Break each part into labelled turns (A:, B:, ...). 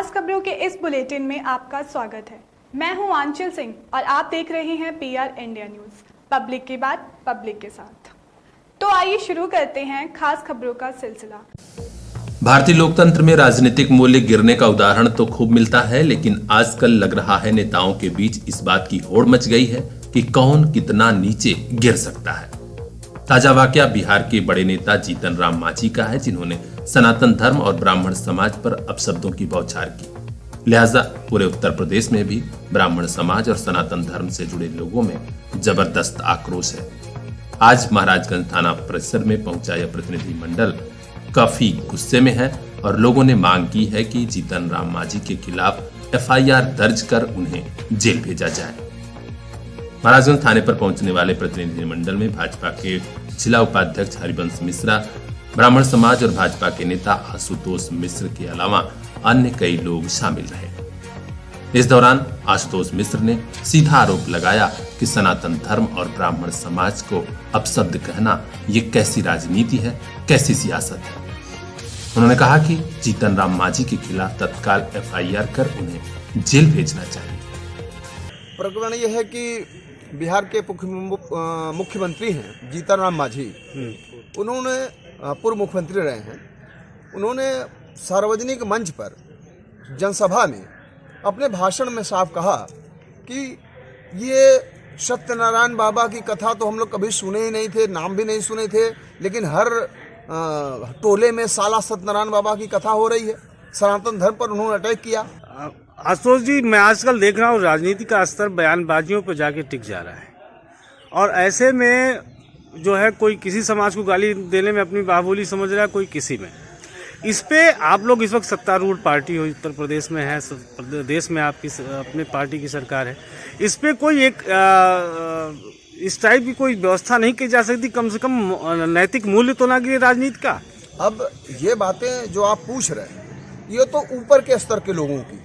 A: खास खबरों के इस बुलेटिन में आपका स्वागत है। मैं हूं आंचल सिंह और आप देख रहे हैं PR इंडिया न्यूज, पब्लिक की बात पब्लिक के साथ। तो आइए शुरू करते हैं खास खबरों का सिलसिला।
B: भारतीय लोकतंत्र में राजनीतिक मूल्य गिरने का उदाहरण तो खूब मिलता है, लेकिन आजकल लग रहा है नेताओं के बीच इस बात की होड़ मच गई है कि कौन कितना नीचे गिर सकता है। ताजा वाकया बिहार के बड़े नेता जीतन राम मांझी का है, जिन्होंने सनातन धर्म और ब्राह्मण समाज पर अपशब्दों की बौछार की। लिहाजा पूरे उत्तर प्रदेश में भी ब्राह्मण समाज और सनातन धर्म से जुड़े लोगों में जबरदस्त आक्रोश है। आज महाराजगंज थाना परिसर में पहुंचा यह प्रतिनिधि मंडल काफी गुस्से में है और लोगों ने मांग की है कि जीतन राम मांझी के खिलाफ FIR दर्ज कर उन्हें जेल भेजा जाए। महाराजगंज थाने पर पहुंचने वाले प्रतिनिधि मंडल में भाजपा के जिला उपाध्यक्ष हरिवंश मिश्रा, ब्राह्मण समाज और भाजपा के नेता आशुतोष मिश्र के अलावा अन्य कई लोग शामिल रहे। इस दौरान आशुतोष मिश्र ने सीधा आरोप लगाया कि सनातन धर्म और ब्राह्मण समाज को अपशब्द कहना ये कैसी राजनीति है, कैसी सियासत है। उन्होंने कहा कि जीतन राम मांझी के खिलाफ तत्काल FIR कर उन्हें जेल भेजना चाहिए।
C: प्रकरण यह है कि बिहार के मुख्यमंत्री हैं जीतन राम मांझी, उन्होंने पूर्व मुख्यमंत्री रहे हैं। उन्होंने सार्वजनिक मंच पर जनसभा में अपने भाषण में साफ कहा कि ये सत्यनारायण बाबा की कथा तो हम लोग कभी सुने ही नहीं थे, नाम भी नहीं सुने थे, लेकिन हर टोले में साला सत्यनारायण बाबा की कथा हो रही है। सनातन धर्म पर उन्होंने अटैक किया।
D: आशुतोष जी, मैं आजकल देख रहा हूँ राजनीति का स्तर बयानबाजियों पर जाके टिक जा रहा है, और ऐसे में जो है कोई किसी समाज को गाली देने में अपनी बाहुबली समझ रहा है, कोई किसी में। इस पे आप लोग इस वक्त सत्तारूढ़ पार्टी हो, उत्तर प्रदेश में है, देश में आपकी अपने पार्टी की सरकार है, इस पे कोई एक इस टाइप की कोई व्यवस्था नहीं की जा सकती? कम से कम नैतिक मूल्य तो ना गिरे राजनीति का। अब
C: ये बातें जो आप पूछ रहे हैं, ये तो ऊपर के स्तर के लोगों की।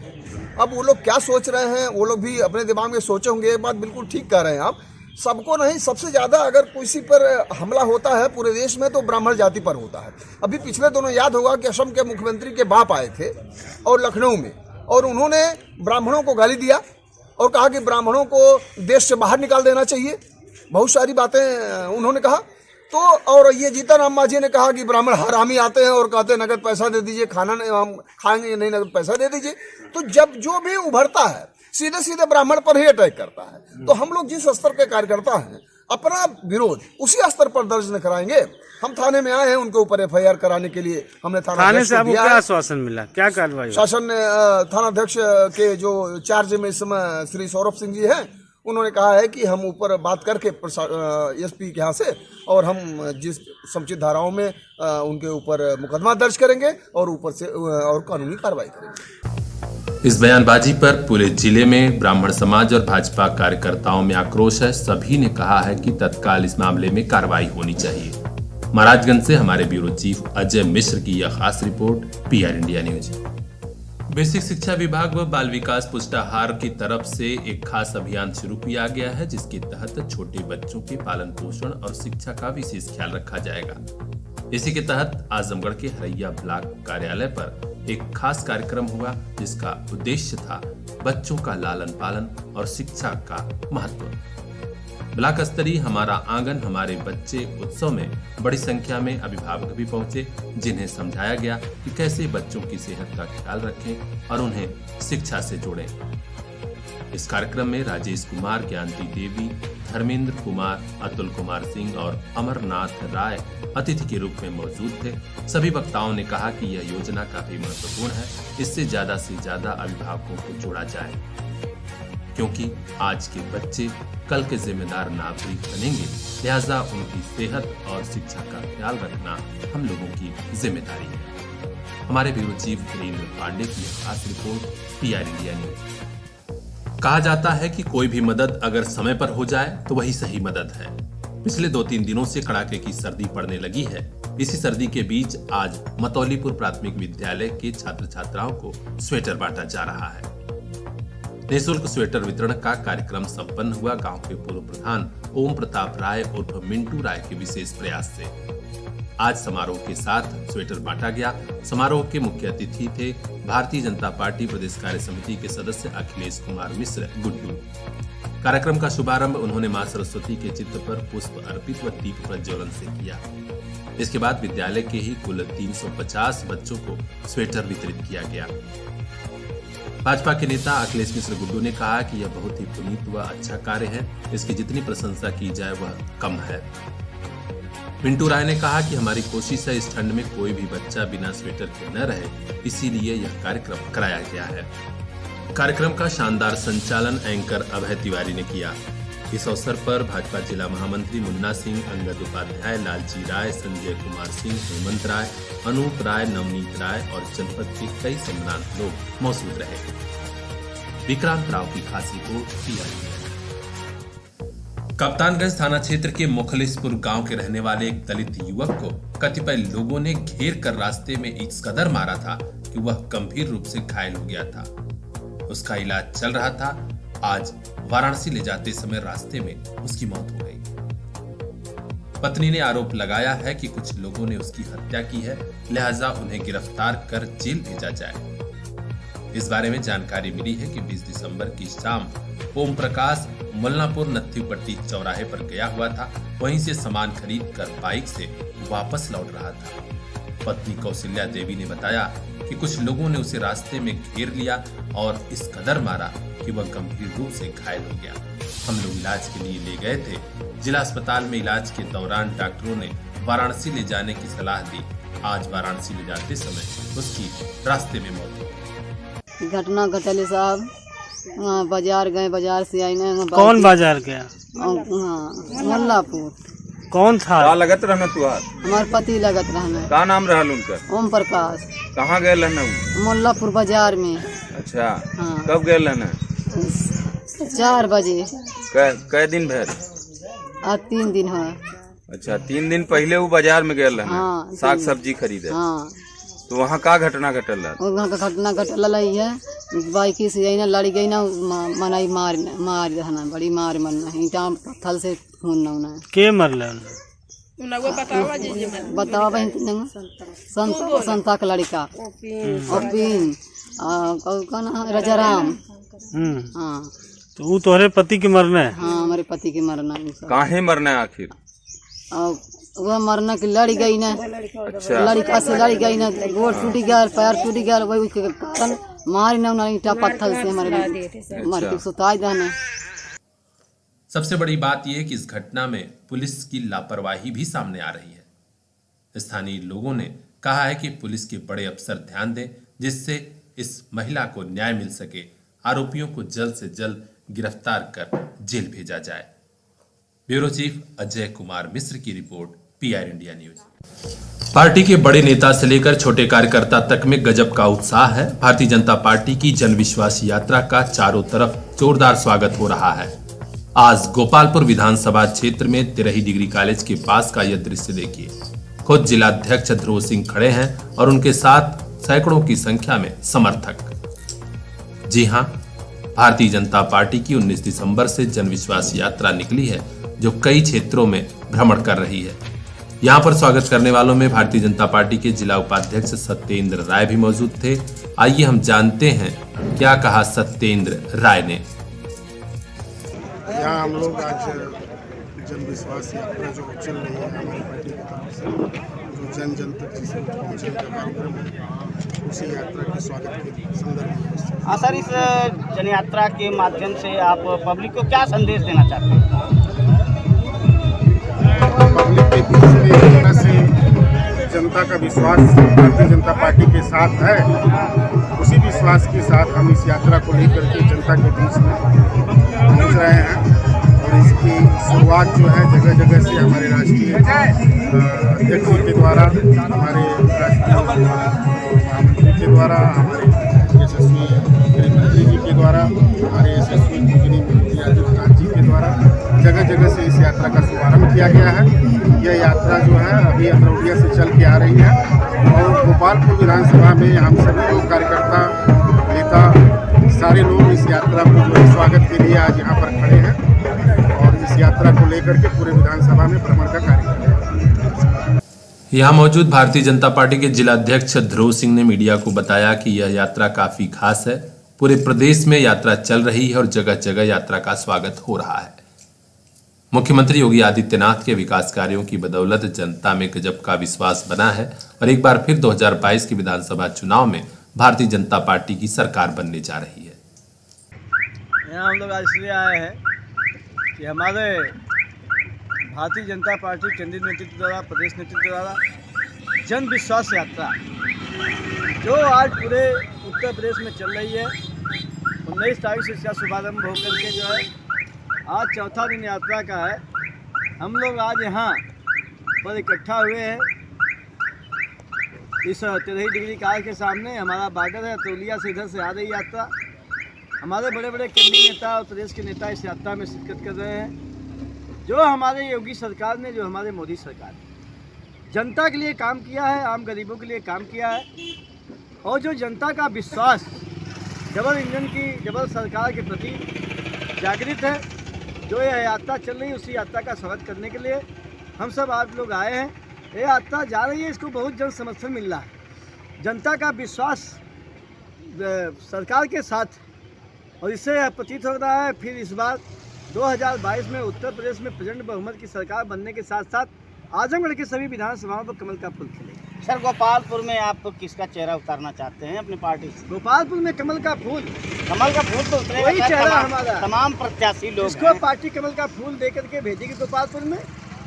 C: अब वो लोग क्या सोच रहे हैं, वो लोग भी अपने दिमाग में सोचे होंगे। ये बात बिल्कुल ठीक कह रहे हैं आप। सबको नहीं, सबसे ज्यादा अगर किसी पर हमला होता है पूरे देश में तो ब्राह्मण जाति पर होता है। अभी पिछले दिनों याद होगा कि असम के मुख्यमंत्री के बाप आए थे और लखनऊ में, और उन्होंने ब्राह्मणों को गाली दिया और कहा कि ब्राह्मणों को देश से बाहर निकाल देना चाहिए। बहुत सारी बातें उन्होंने कहा। तो और ये जीतन राम मांझी ने कहा कि ब्राह्मण हरामी आते हैं और कहते हैं नगद पैसा दे दीजिए, खाना नहीं हम खाएंगे नहीं, नगद पैसा दे दीजिए। तो जब जो भी उभरता है सीधे सीधे ब्राह्मण पर ही अटैक करता है। तो हम लोग जिस स्तर के कार्यकर्ता हैं, अपना विरोध उसी स्तर पर दर्ज न कराएंगे। हम थाने में आए हैं उनके ऊपर FIR कराने के लिए। हमने
D: थाने से आपको क्या आश्वासन मिला, क्या कार्रवाई?
C: शासन ने थानाध्यक्ष के जो चार्ज में इस समय श्री सौरभ सिंह जी हैं, उन्होंने कहा है कि हम ऊपर बात करके SP के यहाँ से, और हम जिस समुचित धाराओं में उनके ऊपर मुकदमा दर्ज करेंगे और ऊपर से और कानूनी कार्रवाई करेंगे।
B: इस बयानबाजी पर पूरे जिले में ब्राह्मण समाज और भाजपा कार्यकर्ताओं में आक्रोश है। सभी ने कहा है कि तत्काल इस मामले में कार्रवाई होनी चाहिए। महाराजगंज से हमारे ब्यूरो चीफ अजय मिश्र की यह खास report PR India news. Basic शिक्षा विभाग व बाल विकास पुष्टाहार की तरफ से एक खास अभियान शुरू किया गया है, जिसके तहत छोटे बच्चों के पालन पोषण और शिक्षा का विशेष ख्याल रखा जाएगा। इसी के तहत आजमगढ़ के हरैया ब्लॉक कार्यालय पर एक खास कार्यक्रम हुआ, जिसका उद्देश्य था बच्चों का लालन पालन और शिक्षा का महत्व। ब्लॉक स्तरीय हमारा आंगन हमारे बच्चे उत्सव में बड़ी संख्या में अभिभावक भी पहुंचे, जिन्हें समझाया गया कि कैसे बच्चों की सेहत का ख्याल रखें और उन्हें शिक्षा से जोड़ें। इस कार्यक्रम में राजेश कुमार, ज्ञानती देवी, धर्मेंद्र कुमार, अतुल कुमार सिंह और अमरनाथ राय अतिथि के रूप में मौजूद थे। सभी वक्ताओं ने कहा कि यह योजना काफी महत्वपूर्ण है, इससे ज्यादा से ज्यादा अभिभावकों को जोड़ा जाए, क्योंकि आज के बच्चे कल के जिम्मेदार नागरिक बनेंगे। लिहाजा उनकी सेहत और शिक्षा का ख्याल रखना हम लोगों की जिम्मेदारी है। हमारे ब्यूरो चीफ वीरेंद्र पांडे की खास रिपोर्ट PR इंडिया न्यूज। कहा जाता है कि कोई भी मदद अगर समय पर हो जाए तो वही सही मदद है। पिछले 2-3 दिनों से कड़ाके की सर्दी पड़ने लगी है। इसी सर्दी के बीच आज मतौलीपुर प्राथमिक विद्यालय के छात्र छात्राओं को स्वेटर बांटा जा रहा है। निःशुल्क स्वेटर वितरण का कार्यक्रम संपन्न हुआ गांव के पूर्व प्रधान ओम प्रताप राय उर्फ मिंटू राय के विशेष प्रयास से। आज समारोह के साथ स्वेटर बांटा गया। समारोह के मुख्य अतिथि थे भारतीय जनता पार्टी प्रदेश कार्य समिति के सदस्य अखिलेश कुमार मिश्र गुड्डू। कार्यक्रम का शुभारंभ उन्होंने मां सरस्वती के चित्र पर पुष्प अर्पित व दीप प्रज्वलन से किया। इसके बाद विद्यालय के ही कुल 350 बच्चों को स्वेटर वितरित किया गया। भाजपा के नेता अखिलेश मिश्र गुड्डू ने कहा कि यह बहुत ही पुनीत व अच्छा कार्य है, इसकी जितनी प्रशंसा की जाए वह कम है। मिंटू राय ने कहा कि हमारी कोशिश है इस ठंड में कोई भी बच्चा बिना स्वेटर के न रहे, इसीलिए यह कार्यक्रम कराया गया है। कार्यक्रम का शानदार संचालन एंकर अभय तिवारी ने किया। इस अवसर पर भाजपा जिला महामंत्री मुन्ना सिंह, अंगद उपाध्याय, लालजी राय, संजय कुमार सिंह, हेमंत राय, अनूप राय, नवनीत राय और जनपद के कई सम्मानित लोग मौजूद रहे। विक्रांत राव की खास रिपोर्ट। कप्तानगंज थाना क्षेत्र के मुखलिसपुर गांव के रहने वाले एक दलित युवक को कतिपय लोगों ने घेर कर रास्ते में इस कदर मारा था कि वह गंभीर रूप से घायल हो गया था। उसका इलाज चल रहा था। आज वाराणसी ले जाते समय रास्ते में उसकी मौत हो गई। पत्नी ने आरोप लगाया है कि कुछ लोगों ने उसकी हत्या की है, लिहाजा उन्हें गिरफ्तार कर जेल भेजा जाए। इस बारे में जानकारी मिली है कि 20 दिसंबर की शाम ओम प्रकाश मुल्लापुर नत्थीपट्टी चौराहे पर गया हुआ था। वहीं से सामान खरीद कर बाइक से वापस लौट रहा था। पत्नी कौशल्या देवी ने बताया कि कुछ लोगों ने उसे रास्ते में घेर लिया और इस कदर मारा कि वह गंभीर रूप से घायल हो गया। हम लोग इलाज के लिए ले गए थे। जिला अस्पताल में इलाज के दौरान डॉक्टरों ने वाराणसी ले जाने की सलाह दी। आज वाराणसी ले जाते समय उसकी रास्ते में मौत हो गई।
E: घटना घटले साहब, वहाँ बाजार गए, बाजार से आई नहीं।
D: कौन बाजार गया?
E: मुल्लापुर।
D: कौन था?
F: का लगत रहना तुहार?
E: हमार पति लगत रहना।
F: का नाम रहल उनका?
E: ओम प्रकाश।
F: कहाँ गए रहना?
E: मुल्लापुर बाजार में।
F: अच्छा।
E: हाँ।
F: कब गए रहना?
E: 4 बजे।
F: कै दिन भर?
E: आज 3 दिन है।
F: अच्छा, 3 दिन पहले वो बाजार में गए रहना।
E: हाँ,
F: साग सब्जी खरीदे।
E: हाँ।
F: तो वहाँ का घटना घटल रहा?
E: वहाँ का घटना घटल है, बाइक से आई ना, लड़ी गई ना, मनाई मार रहना, बड़ी मार मरना, ईटा पत्थर से खून ना होना। के मरल? बतावा संता का लड़का राजाराम। हाँ।
D: तो वो तुम्हारे पति के मरना है?
E: हाँ, हमारे पति के मरना है।
F: काहे मरना है आखिर?
E: वह मरना की लड़ी गई ना।
F: अच्छा।
E: लड़का से लड़ी गई ना, गोड़ टूटी गया, पैर टूटी गया, वही उसके कारण मारी ना, ईटा पत्थर से हमारे मर के सुताई देना।
B: सबसे बड़ी बात यह है कि इस घटना में पुलिस की लापरवाही भी सामने आ रही है। स्थानीय लोगों ने कहा है कि पुलिस के बड़े अफसर ध्यान दें, जिससे इस महिला को न्याय मिल सके। आरोपियों को जल्द से जल्द गिरफ्तार कर जेल भेजा जाए। ब्यूरो चीफ अजय कुमार मिश्र की report, PR India news. Party के बड़े नेता से लेकर छोटे कार्यकर्ता तक में गजब का उत्साह है। भारतीय जनता पार्टी की जन विश्वास यात्रा का चारों तरफ जोरदार स्वागत हो रहा है। आज गोपालपुर विधानसभा क्षेत्र में तिरही डिग्री कॉलेज के पास का यह दृश्य देखिए। खुद जिलाध्यक्ष ध्रुव सिंह खड़े हैं और उनके साथ सैकड़ों की संख्या में समर्थक। जी हां, भारतीय जनता पार्टी की 19 दिसंबर से जन विश्वास यात्रा निकली है, जो कई क्षेत्रों में भ्रमण कर रही है। यहां पर स्वागत करने वालों में भारतीय जनता पार्टी के जिला उपाध्यक्ष सत्येंद्र राय भी मौजूद थे। आइए हम जानते हैं क्या कहा सत्येंद्र राय ने।
G: यहाँ हम लोग आज जन विश्वास यात्रा जो चल रही है हमारी पार्टी की तरफ से, जो जन जन तक जिसे पहुँचने का कार्यक्रम है, उसी यात्रा के स्वागत के संदर्भ में।
H: हाँ सर, इस जन यात्रा के माध्यम से आप पब्लिक को क्या संदेश देना चाहते हैं?
G: पब्लिक के बीच में एक तरह से जनता का विश्वास भारतीय जनता पार्टी के साथ है। उसी विश्वास के साथ हम इस यात्रा को लेकर के जनता के बीच में पहुँच रहे हैं। और इसकी शुरुआत जो है जगह जगह से हमारे राष्ट्रीय अध्यक्ष के द्वारा, हमारे राष्ट्रीय महामंत्री के द्वारा, हमारे यशस्वी गृहमंत्री जी के द्वारा, हमारे यशस्वी योगी आदित्यनाथ जी के द्वारा जगह जगह से इस यात्रा का शुभारंभ किया गया है। यह यात्रा जो है अभी अमरौलिया से चल के आ रही है और गोपालपुर विधानसभा में हम सभी लोग कार्यकर्ता, नेता, सारे लोग इस यात्रा को जो है स्वागत के लिए आज यहाँ पर खड़े हैं और इस यात्रा को लेकर के पूरे विधानसभा में भ्रमण का कार्यक्रम है।
B: यहाँ मौजूद भारतीय जनता पार्टी के जिला अध्यक्ष ध्रुव सिंह ने मीडिया को बताया कि यह यात्रा काफी खास है। पूरे प्रदेश में यात्रा चल रही है और जगह जगह यात्रा का स्वागत हो रहा है। मुख्यमंत्री योगी आदित्यनाथ के विकास कार्यों की बदौलत जनता में गजब का विश्वास बना है और एक बार फिर 2022 के विधानसभा चुनाव में भारतीय जनता पार्टी की सरकार बनने जा रही है।
I: यहाँ हम लोग आज इसलिए आए हैं कि हमारे भारतीय जनता पार्टी केंद्रीय नेतृत्व द्वारा, प्रदेश नेतृत्व द्वारा जन विश्वास यात्रा जो आज पूरे उत्तर प्रदेश में चल रही है, 19 तारीख से इसका शुभारंभ होकर के जो है आज चौथा दिन यात्रा का है। हम लोग आज यहाँ पर इकट्ठा हुए हैं। इस 13 डिग्री कार के सामने हमारा बॉर्डर है, तौलिया से इधर से आ रही यात्रा। हमारे बड़े बड़े केंद्रीय नेता और प्रदेश के नेता इस यात्रा में शिरकत कर रहे हैं। जो हमारे योगी सरकार ने, जो हमारे मोदी सरकार ने जनता के लिए काम किया है, आम गरीबों के लिए काम किया है और जो जनता का विश्वास डबल इंजन की डबल सरकार के प्रति जागृत है, जो यह यात्रा चल रही है, उसी यात्रा का स्वागत करने के लिए हम सब आप लोग आए हैं। ये यात्रा जा रही है, इसको बहुत जन समर्थन मिल रहा है। जनता का विश्वास सरकार के साथ और इससे यह प्रतीत हो रहा है फिर इस बार 2022 में उत्तर प्रदेश में प्रचंड बहुमत की सरकार बनने के साथ साथ आजमगढ़ की सभी विधानसभाओं पर कमल का फूल खिलेगा।
H: सर, गोपालपुर में आप किसका चेहरा उतारना चाहते हैं अपनी पार्टी से?
I: गोपालपुर में कमल का फूल तो
H: उतरेगा।
I: वही चेहरा हमारा।
H: तमाम प्रत्याशी लोग
I: इसको पार्टी कमल का फूल दे करके भेजेगी गोपालपुर में,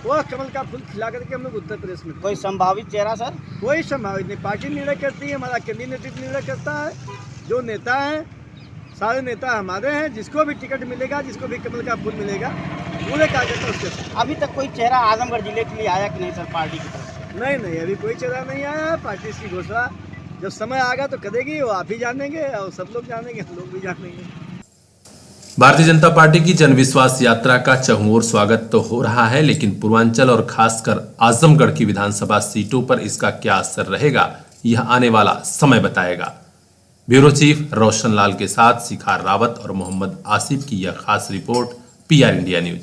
I: वह कमल का फूल खिला करके हम लोग उत्तर प्रदेश में।
H: कोई संभावित चेहरा सर?
I: कोई संभावित नहीं, पार्टी निर्णय करती है, हमारा केंद्रीय नेतृत्व निर्णय करता है। जो नेता हैं, सारे नेता हमारे हैं। जिसको भी टिकट मिलेगा, जिसको भी कमल का फूल मिलेगा, पूरे कार्यकर्ता उसके साथ।
H: अभी तक कोई चेहरा आजमगढ़ जिले के लिए आया कि नहीं सर पार्टी की तरफ से?
I: नहीं, अभी कोई चेहरा नहीं आया है। पार्टी इसकी घोषणा जब समय आएगा तो करेगी, वो आप ही जानेंगे और सब लोग जानेंगे, हम लोग भी जानेंगे।
B: भारतीय जनता पार्टी की जनविश्वास यात्रा का चहुओर स्वागत तो हो रहा है, लेकिन पूर्वांचल और खासकर आजमगढ़ की विधानसभा सीटों पर इसका क्या असर रहेगा, यह आने वाला समय बताएगा। ब्यूरो चीफ रोशन लाल के साथ शिखार रावत और मोहम्मद आसिफ की यह खास रिपोर्ट, PR इंडिया न्यूज।